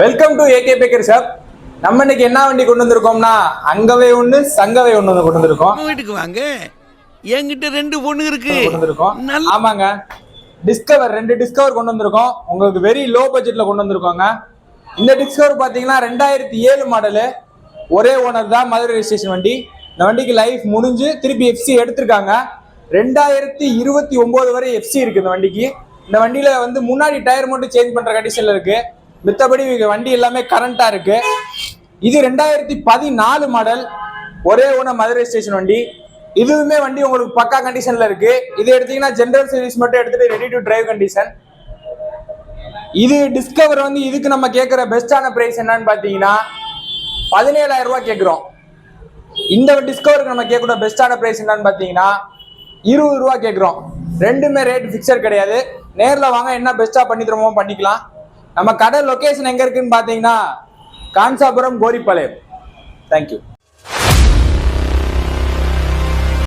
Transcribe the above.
Welcome to AK Baker shop. நம்ம இன்னைக்கு என்ன வண்டி கொண்டு வந்திருக்கோம்னா அங்கவே ஒண்ணு சங்கவே ஒண்ணு கொண்டு வந்திருக்கோம். வீட்டுக்கு வாங்க, என்கிட்ட 2 பொண்ணு இருக்கு. ஆமாங்க, டிஸ்கவர் 2 டிஸ்கவர் கொண்டு வந்திருக்கோம். உங்களுக்கு வெரி லோ பட்ஜெட்ல கொண்டு வந்திருக்கோங்க. இந்த டிஸ்கவர் பாத்தீங்கன்னா 2007 மாடலு, ஒரே ஓனர் தான், மதுரை ரெஜிஸ்ட்ரேஷன் வண்டி. இந்த வண்டிக்கு லைஃப் முடிஞ்சு திருப்பி எஃப்சி எடுத்திருக்காங்க. 2029 வரை எஃப்சி இருக்கு இந்த வண்டிக்கு. இந்த வண்டியில வந்து முன்னாடி டயர் மட்டும் சேஞ்ச் பண்ற கண்டிஷன்ல இருக்கு. மித்தபடி வண்டி எல்லாமே கரண்டா இருக்கு. இது 2014 மாடல், ஒரே ஓனர் மதுரை ஸ்டேஷன் வண்டி. இதுவுமே வண்டி உங்களுக்கு பக்கா கண்டிஷன்ல இருக்கு. இது எடுத்தீங்கன்னா ஜெனரல் சர்வீஸ் மட்டும் எடுத்துட்டு ரெடி டு டிரைவ் கண்டிஷன். இது டிஸ்கவர் வந்து இதுக்கு நம்ம கேட்கிற பெஸ்டான பிரைஸ் என்னன்னு பாத்தீங்கன்னா 17,000 ரூபாய் கேட்கிறோம். இந்த டிஸ்கவருக்கு நம்ம கேட்கக்கூடிய பெஸ்டான பிரைஸ் என்னன்னு பாத்தீங்கன்னா 20 ரூபாய் கேட்கிறோம். ரெண்டுமே ரேட் பிக்சர் கிடையாது. நேர்ல வாங்க, என்ன பெஸ்டா பண்ணி தருமோ பண்ணிக்கலாம். நம்ம கடை லொகேஷன் எங்க இருக்குன்னு பாத்தீங்கன்னா காஞ்சாபுரம், கோரிப்பாளையம். தேங்க்யூ.